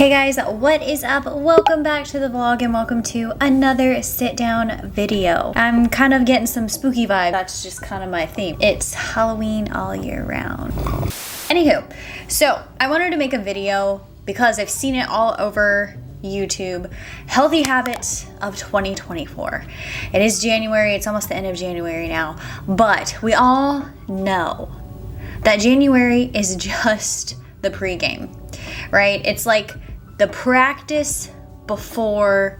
Hey guys, what is up? Welcome back to the vlog and welcome to another sit down video. I'm kind of getting some spooky vibe. That's just kind of my theme. It's Halloween all year round. Anywho, so I wanted to make a video because I've seen it all over YouTube. Healthy habits of 2024. It is January. It's almost the end of January now, but we all know that January is just the pregame, right? It's like the practice before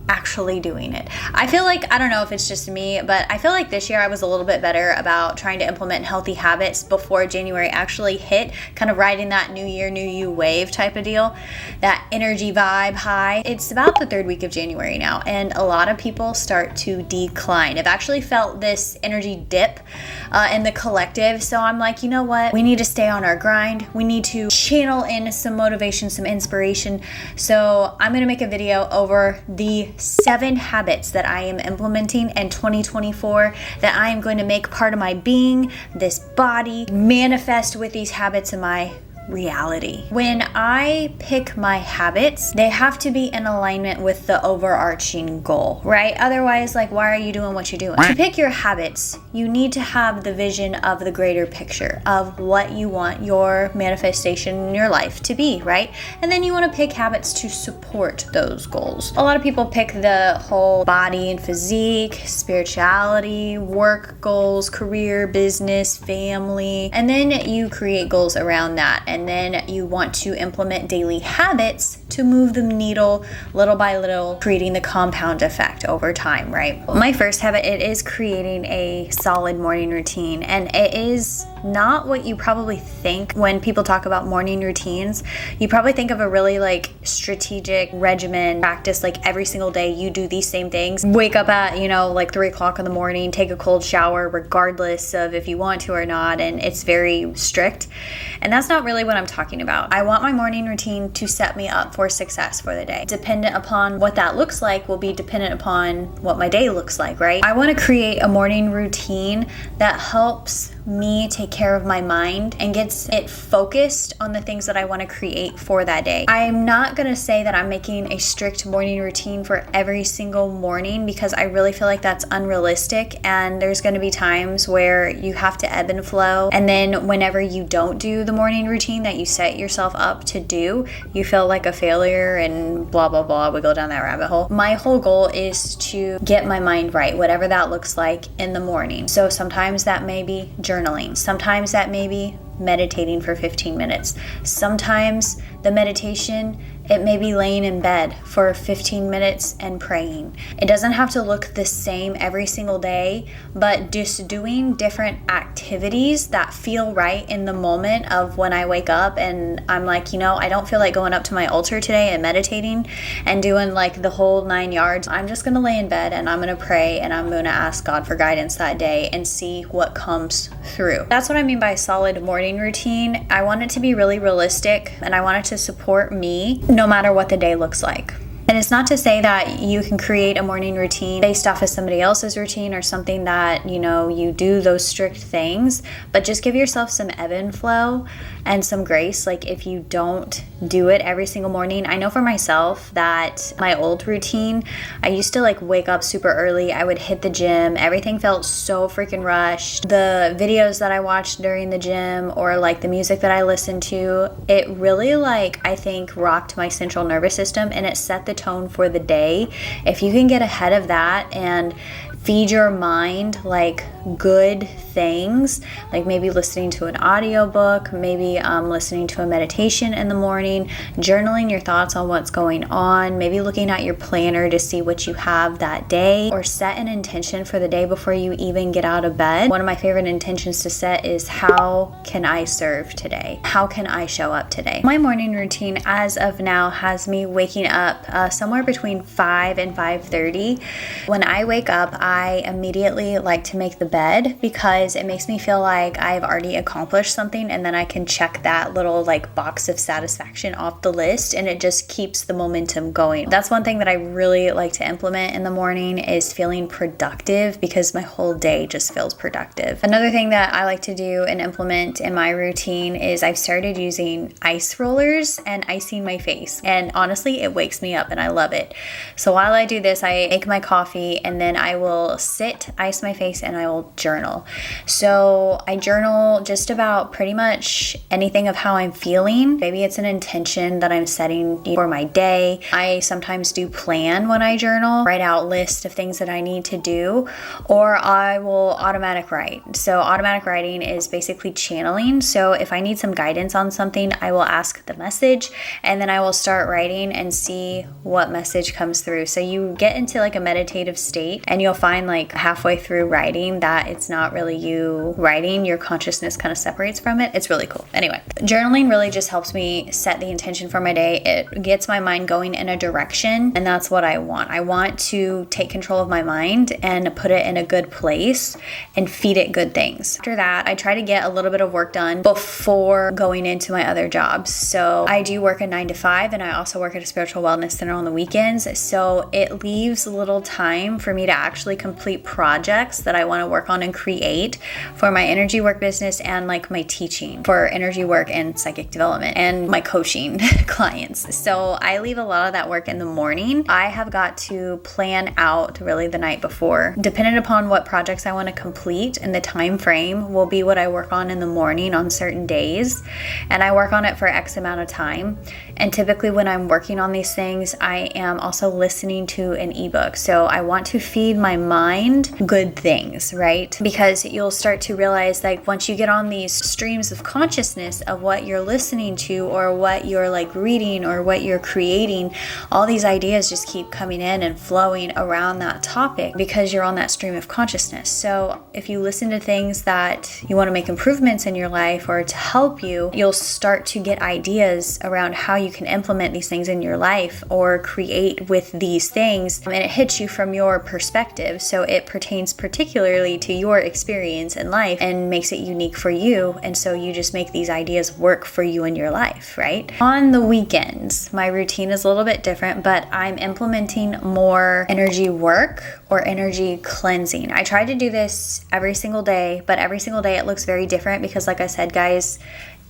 actually doing it. I feel like, I don't know if it's just me, but I feel like this year I was a little bit better about trying to implement healthy habits before January actually hit, kind of riding that new year, new you wave type of deal, that energy vibe high. It's about the third week of January now, and a lot of people start to decline. I've actually felt this energy dip in the collective, so I'm like, you know what? We need to stay on our grind. We need to channel in some motivation, some inspiration. So I'm gonna make a video over the 7 habits that I am implementing in 2024 that I am going to make part of my being, this body, manifest with these habits in my reality. When I pick my habits, they have to be in alignment with the overarching goal, right? Otherwise, like, why are you doing what you're doing? To pick your habits, you need to have the vision of the greater picture of what you want your manifestation in your life to be, right? And then you want to pick habits to support those goals. A lot of people pick the whole body and physique, spirituality, work goals, career, business, family, and then you create goals around that. And then you want to implement daily habits to move the needle little by little, creating the compound effect over time, right? My first habit, it is creating a solid morning routine. And it is not what you probably think when people talk about morning routines. You probably think of a really like strategic regimen practice, like every single day you do these same things. Wake up at, like 3 o'clock in the morning, take a cold shower regardless of if you want to or not. And it's very strict. And that's not really what I'm talking about. I want my morning routine to set me up for success for the day. Dependent upon what that looks like will be dependent upon what my day looks like, right? I want to create a morning routine that helps me take care of my mind and gets it focused on the things that I want to create for that day. I'm not going to say that I'm making a strict morning routine for every single morning because I really feel like that's unrealistic, and there's going to be times where you have to ebb and flow, and then whenever you don't do the morning routine that you set yourself up to do, you feel like a failure and blah blah blah. We go down that rabbit hole. My whole goal is to get my mind right, whatever that looks like in the morning. So sometimes that may be journaling. Sometimes that may be meditating for 15 minutes. Sometimes the meditation, it may be laying in bed for 15 minutes and praying. It doesn't have to look the same every single day, but just doing different activities that feel right in the moment of when I wake up and I'm like, I don't feel like going up to my altar today and meditating and doing like the whole 9 yards. I'm just gonna lay in bed and I'm gonna pray and I'm gonna ask God for guidance that day and see what comes through. That's what I mean by solid morning routine. I want it to be really realistic and I want it to support me no matter what the day looks like. And it's not to say that you can create a morning routine based off of somebody else's routine or something that, you do those strict things, but just give yourself some ebb and flow and some grace. Like if you don't do it every single morning, I know for myself that my old routine, I used to like wake up super early. I would hit the gym. Everything felt so freaking rushed. The videos that I watched during the gym or like the music that I listened to, it really I think rocked my central nervous system and it set the tone for the day. If you can get ahead of that and feed your mind like good things, like maybe listening to an audiobook, maybe listening to a meditation in the morning, journaling your thoughts on what's going on, maybe looking at your planner to see what you have that day, or set an intention for the day before you even get out of bed. One of my favorite intentions to set is, how can I serve today? How can I show up today? My morning routine as of now has me waking up somewhere between 5 and 5:30. When I wake up, I immediately like to make the bed because it makes me feel like I've already accomplished something, and then I can check that little like box of satisfaction off the list, and it just keeps the momentum going. That's one thing that I really like to implement in the morning, is feeling productive, because my whole day just feels productive. Another thing that I like to do and implement in my routine is I've started using ice rollers and icing my face, and honestly it wakes me up and I love it. So while I do this, I make my coffee and then I will sit, ice my face, and I will journal. So I journal just about pretty much anything of how I'm feeling. Maybe it's an intention that I'm setting for my day. I sometimes do plan when I journal, write out lists of things that I need to do, or I will automatic write. So automatic writing is basically channeling. So if I need some guidance on something, I will ask the message and then I will start writing and see what message comes through. So you get into like a meditative state, and you'll find like halfway through writing that it's not really you writing, your consciousness kind of separates from it. It's really cool. Anyway, journaling really just helps me set the intention for my day. It gets my mind going in a direction, and that's what I want. I want to take control of my mind and put it in a good place and feed it good things. After that, I try to get a little bit of work done before going into my other jobs. So I do work a 9 to 5, and I also work at a spiritual wellness center on the weekends. So it leaves a little time for me to actually complete projects that I want to work on and create for my energy work business, and like my teaching for energy work and psychic development, and my coaching clients. So I leave a lot of that work in the morning. I have got to plan out really the night before. Depending upon what projects I want to complete, and the time frame will be what I work on in the morning on certain days, and I work on it for X amount of time. And typically when I'm working on these things, I am also listening to an ebook. So I want to feed my mind good things, right? Because you'll start to realize, like, once you get on these streams of consciousness of what you're listening to, or what you're like reading, or what you're creating, all these ideas just keep coming in and flowing around that topic because you're on that stream of consciousness. So if you listen to things that you want to make improvements in your life or to help you, you'll start to get ideas around how you can implement these things in your life or create with these things, and it hits you from your perspective. So it pertains particularly to your experience in life and makes it unique for you. And so you just make these ideas work for you in your life, right? On the weekends, my routine is a little bit different, but I'm implementing more energy work or energy cleansing. I try to do this every single day, but every single day it looks very different because, like I said, guys,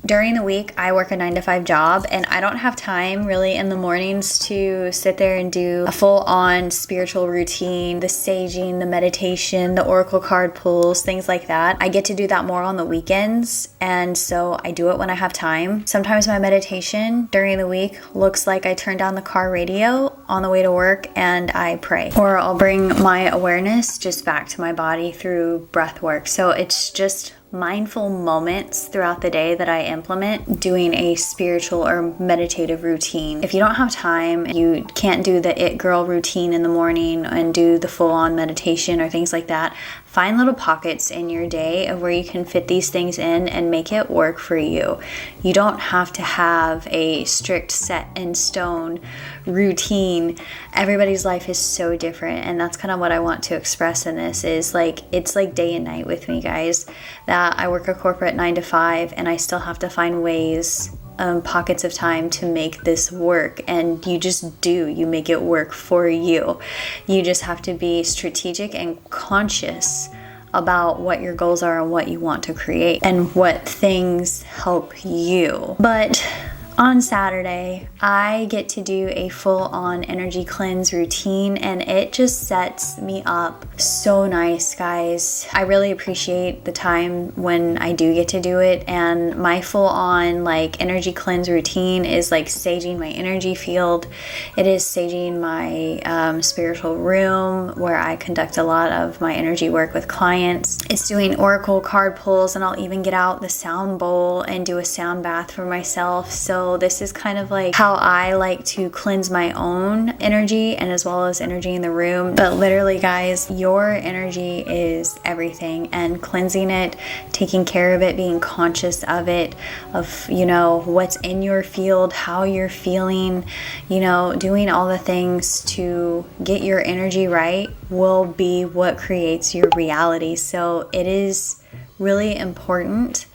during the week, I work a 9 to 5 job, and I don't have time really in the mornings to sit there and do a full-on spiritual routine, the saging, the meditation, the oracle card pulls, things like that. I get to do that more on the weekends, and so I do it when I have time. Sometimes my meditation during the week looks like I turn down the car radio on the way to work and I pray. Or I'll bring my awareness just back to my body through breath work. So it's just mindful moments throughout the day that I implement doing a spiritual or meditative routine. If you don't have time, you can't do the it girl routine in the morning and do the full-on meditation or things like that, find little pockets in your day of where you can fit these things in and make it work for you. You don't have to have a strict set in stone routine. Everybody's life is so different, and that's kind of what I want to express in this, is like, it's like day and night with me, guys, that I work a corporate 9 to 5 and I still have to find ways, pockets of time to make this work. And you just do, you make it work for you. You just have to be strategic and conscious about what your goals are and what you want to create and what things help you. But on Saturday, I get to do a full-on energy cleanse routine, and it just sets me up so nice, guys. I really appreciate the time when I do get to do it, and my full-on like energy cleanse routine is like saging my energy field. It is saging my spiritual room where I conduct a lot of my energy work with clients. It's doing oracle card pulls, and I'll even get out the sound bowl and do a sound bath for myself. So So this is kind of like how I like to cleanse my own energy and as well as energy in the room. But literally guys, your energy is everything, and cleansing it, taking care of it, being conscious of it, of, you know, what's in your field, how you're feeling, you know, doing all the things to get your energy right will be what creates your reality. So it is really important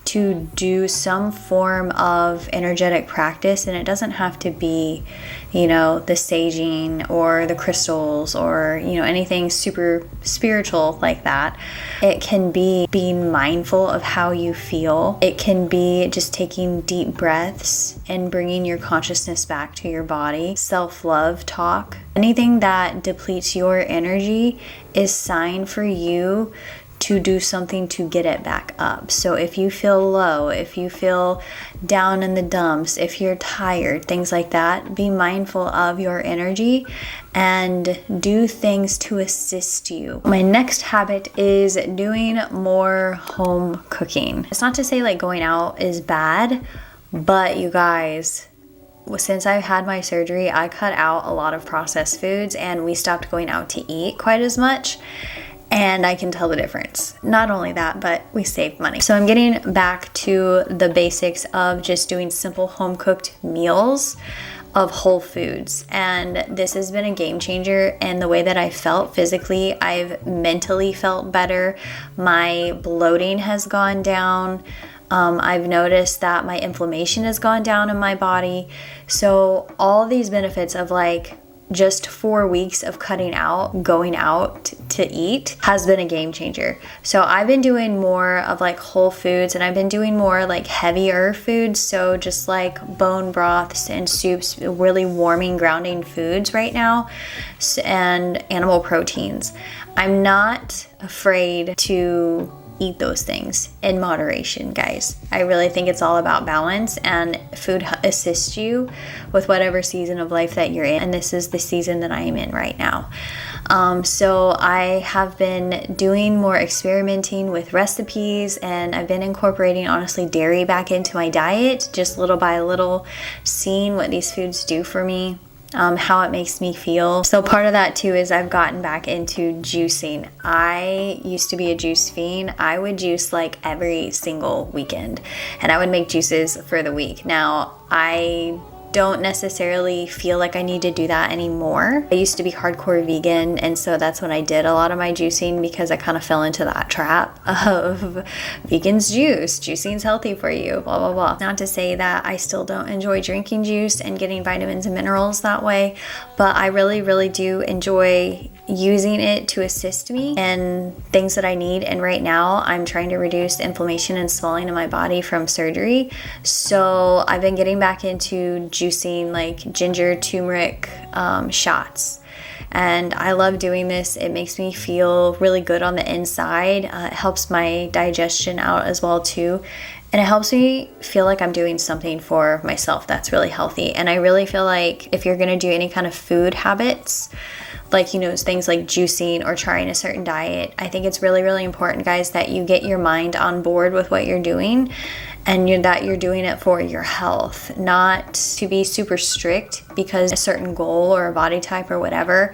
to do some form of energetic practice, and it doesn't have to be, you know, the saging or the crystals or, you know, anything super spiritual like that. It can be being mindful of how you feel. It can be just taking deep breaths and bringing your consciousness back to your body. Self-love talk. Anything that depletes your energy is sign for you to do something to get it back up. So if you feel low, if you feel down in the dumps, if you're tired, things like that, be mindful of your energy and do things to assist you. My next habit is doing more home cooking. It's not to say like going out is bad, but you guys, since I've had my surgery, I cut out a lot of processed foods and we stopped going out to eat quite as much. And I can tell the difference. Not only that, but we saved money. So I'm getting back to the basics of just doing simple home cooked meals of whole foods. And this has been a game changer in the way that I felt physically. I've mentally felt better. My bloating has gone down. I've noticed that my inflammation has gone down in my body. So all these benefits of like just 4 weeks of cutting out, going out to eat has been a game changer. So I've been doing more of like whole foods, and I've been doing more like heavier foods. So just like bone broths and soups, really warming, grounding foods right now, and animal proteins. I'm not afraid to eat those things in moderation, guys. I really think it's all about balance, and food assists you with whatever season of life that you're in, and this is the season that I am in right now. So I have been doing more experimenting with recipes, and I've been incorporating honestly dairy back into my diet, just little by little, seeing what these foods do for me. How it makes me feel. So part of that too is I've gotten back into juicing. I used to be a juice fiend. I would juice like every single weekend, and I would make juices for the week. Now I don't necessarily feel like I need to do that anymore. I used to be hardcore vegan, and so that's when I did a lot of my juicing, because I kind of fell into that trap of vegans juice, juicing's healthy for you, blah blah blah. Not to say that I still don't enjoy drinking juice and getting vitamins and minerals that way, but I really do enjoy using it to assist me in things that I need. And right now I'm trying to reduce inflammation and swelling in my body from surgery, so I've been getting back into juicing like ginger, turmeric shots, and I love doing this. It makes me feel really good on the inside. It helps my digestion out as well too, and it helps me feel like I'm doing something for myself that's really healthy. And I really feel like if you're gonna do any kind of food habits, like, you know, things like juicing or trying a certain diet, I think it's really important, guys, that you get your mind on board with what you're doing, and that you're doing it for your health, not to be super strict because a certain goal or a body type or whatever.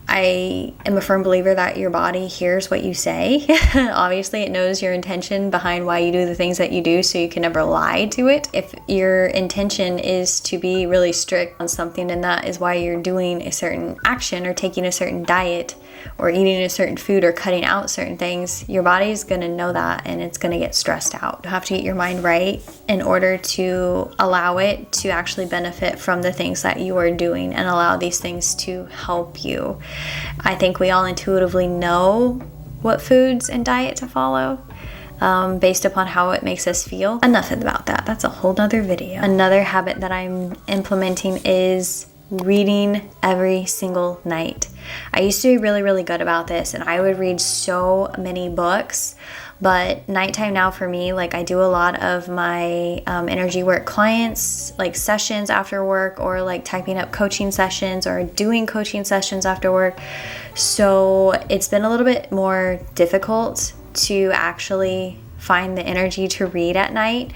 I am a firm believer that your body hears what you say. Obviously, it knows your intention behind why you do the things that you do, so you can never lie to it. If your intention is to be really strict on something, and that is why you're doing a certain action or taking a certain diet or eating a certain food or cutting out certain things, your body is going to know that, and it's going to get stressed out. You have to get your mind right in order to allow it to actually benefit from the things that you are doing and allow these things to help you. I think we all intuitively know what foods and diet to follow based upon how it makes us feel. Enough about that. That's a whole nother video. Another habit that I'm implementing is reading every single night. I used to be really good about this, and I would read so many books, but nighttime now for me, like I do a lot of my energy work clients, like sessions after work, or like typing up coaching sessions or doing coaching sessions after work. So it's been a little bit more difficult to actually find the energy to read at night.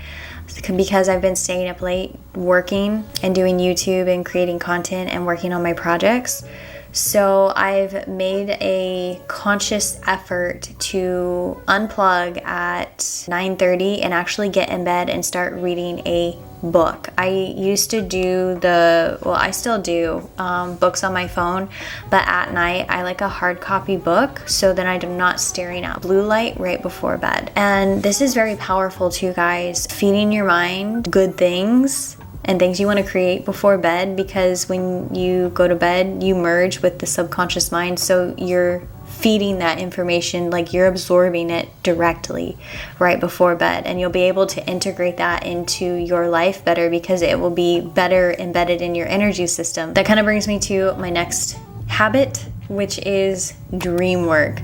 because I've been staying up late working and doing YouTube and creating content and working on my projects. So I've made a conscious effort to unplug at 9:30 and actually get in bed and start reading a book. I used to do I still do books on my phone, but at night I like a hard copy book so that I'm not staring at blue light right before bed. And this is very powerful too, guys. Feeding your mind good things and things you want to create before bed, because when you go to bed, you merge with the subconscious mind. So you're feeding that information, like you're absorbing it directly right before bed, and you'll be able to integrate that into your life better because it will be better embedded in your energy system. That kind of brings me to my next habit, which is dream work.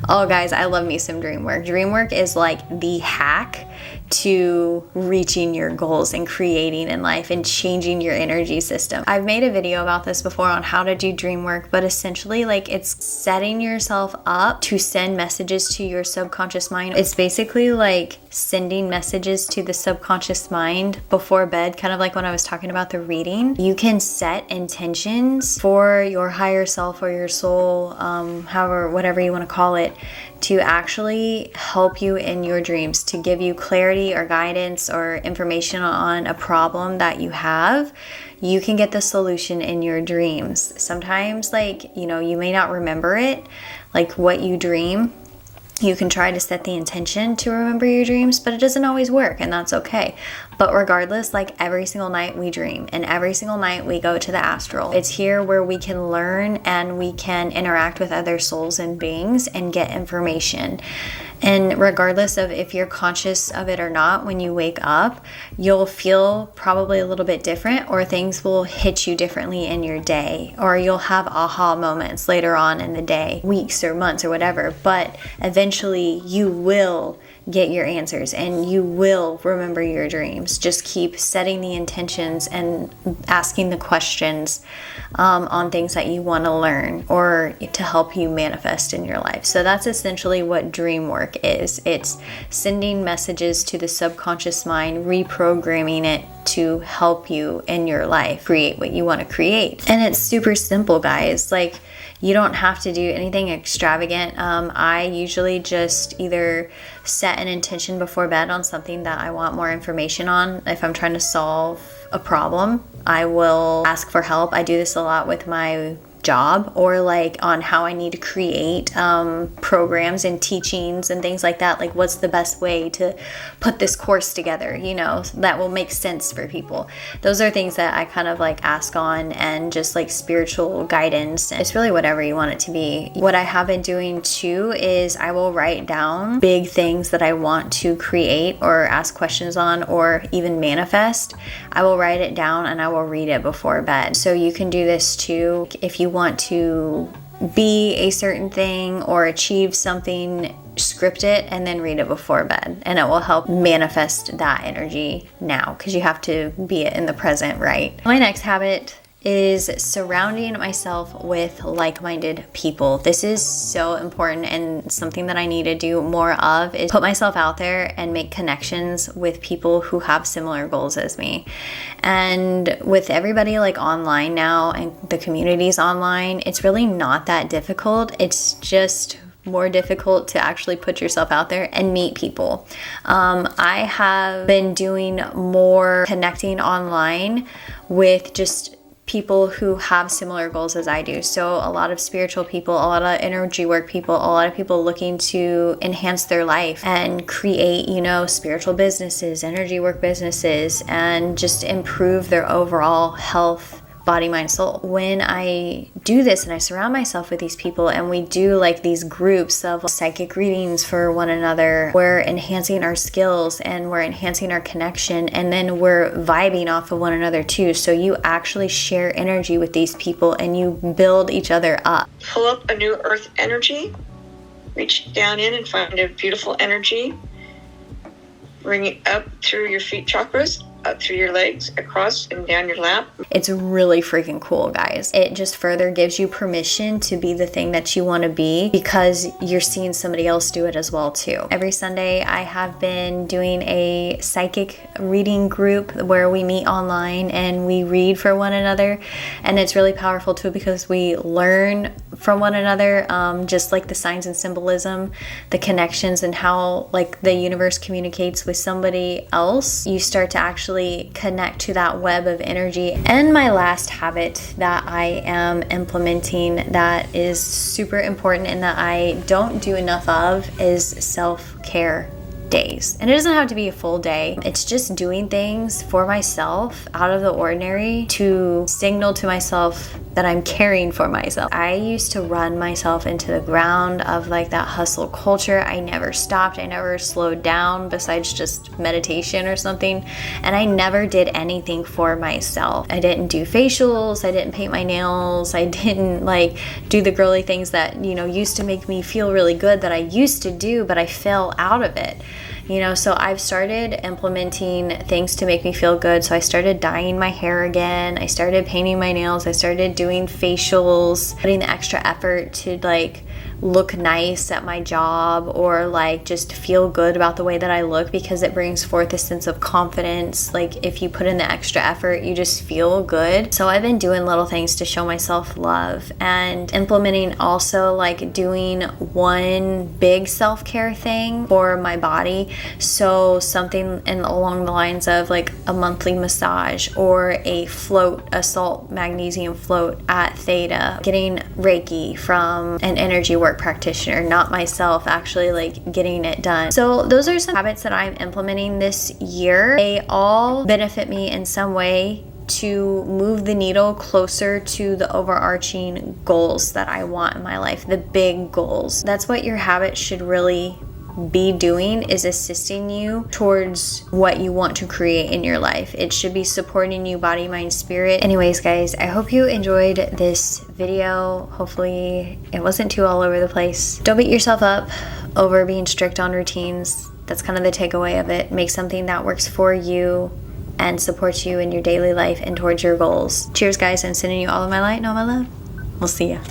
Oh guys, I love me some dream work. Dream work is like the hack to reaching your goals and creating in life and changing your energy system. I've made a video about this before on how to do dream work, but essentially like it's setting yourself up to send messages to your subconscious mind. It's basically like sending messages to the subconscious mind before bed, kind of like when I was talking about the reading. You can set intentions for your higher self or your soul, whatever you want to call it, to actually help you in your dreams, to give you clarity or guidance or information on a problem that you have. You can get the solution in your dreams. Sometimes, you may not remember it, like what you dream. You can try to set the intention to remember your dreams, but it doesn't always work, and that's okay. But regardless, like every single night we dream, and every single night we go to the astral. It's here where we can learn and we can interact with other souls and beings and get information. And regardless of if you're conscious of it or not, when you wake up, you'll feel probably a little bit different, or things will hit you differently in your day, or you'll have aha moments later on in the day, weeks or months or whatever. But eventually you will get your answers and you will remember your dreams. Just keep setting the intentions and asking the questions on things that you want to learn or to help you manifest in your life. So that's essentially what dream work is. It's sending messages to the subconscious mind, reprogramming it to help you in your life create what you want to create. And it's super simple, guys. Like, you don't have to do anything extravagant. I usually just either set an intention before bed on something that I want more information on. If I'm trying to solve a problem, I will ask for help. I do this a lot with my job, or like on how I need to create programs and teachings and things like that. Like, what's the best way to put this course together, that will make sense for people. Those are things that I kind of like ask on, and just like spiritual guidance. It's really whatever you want it to be. What I have been doing too is I will write down big things that I want to create or ask questions on or even manifest. I will write it down and I will read it before bed. So you can do this too if you want to be a certain thing or achieve something. Script it and then read it before bed, and it will help manifest that energy now, because you have to be in the present, right? My next habit is surrounding myself with like-minded people. This is so important, and something that I need to do more of is put myself out there and make connections with people who have similar goals as me. And with everybody like online now and the communities online, it's really not that difficult. It's just more difficult to actually put yourself out there and meet people. I have been doing more connecting online with just people who have similar goals as I do. So a lot of spiritual people, a lot of energy work people, a lot of people looking to enhance their life and create, spiritual businesses, energy work businesses, and just improve their overall health, body, mind, soul. When I do this and I surround myself with these people and we do like these groups of psychic readings for one another, we're enhancing our skills and we're enhancing our connection, and then we're vibing off of one another too. So you actually share energy with these people and you build each other up. Pull up a new earth energy, reach down in and find a beautiful energy, bring it up through your feet chakras, up through your legs, across and down your lap. It's really freaking cool, guys. It just further gives you permission to be the thing that you want to be because you're seeing somebody else do it as well too. Every Sunday I have been doing a psychic reading group where we meet online and we read for one another, and it's really powerful too because we learn from one another, just like the signs and symbolism, the connections, and how like the universe communicates with somebody else. You start to actually connect to that web of energy. And my last habit that I am implementing that is super important and that I don't do enough of is self-care days. And it doesn't have to be a full day. It's just doing things for myself out of the ordinary to signal to myself that I'm caring for myself. I used to run myself into the ground of like that hustle culture. I never stopped. I never slowed down besides just meditation or something. And I never did anything for myself. I didn't do facials. I didn't paint my nails. I didn't like do the girly things that, you know, used to make me feel really good that I used to do, but I fell out of it. You know, so I've started implementing things to make me feel good. So I started dyeing my hair again. I started painting my nails. I started doing facials, putting the extra effort to like look nice at my job or like just feel good about the way that I look because it brings forth a sense of confidence. Like if you put in the extra effort, you just feel good. So I've been doing little things to show myself love and implementing also like doing one big self-care thing for my body. So something along the lines of like a monthly massage or a float, a salt magnesium float at Theta, getting Reiki from an energy work practitioner, not myself, actually like getting it done. So those are some habits that I'm implementing this year. They all benefit me in some way to move the needle closer to the overarching goals that I want in my life, the big goals. That's what your habit should really be doing, is assisting you towards what you want to create in your life. It should be supporting you body, mind, spirit. Anyways, guys, I hope you enjoyed this video. Hopefully it wasn't too all over the place. Don't beat yourself up over being strict on routines. That's kind of the takeaway of it. Make something that works for you and supports you in your daily life and towards your goals. Cheers, guys. I'm sending you all of my light and all my love. We'll see ya.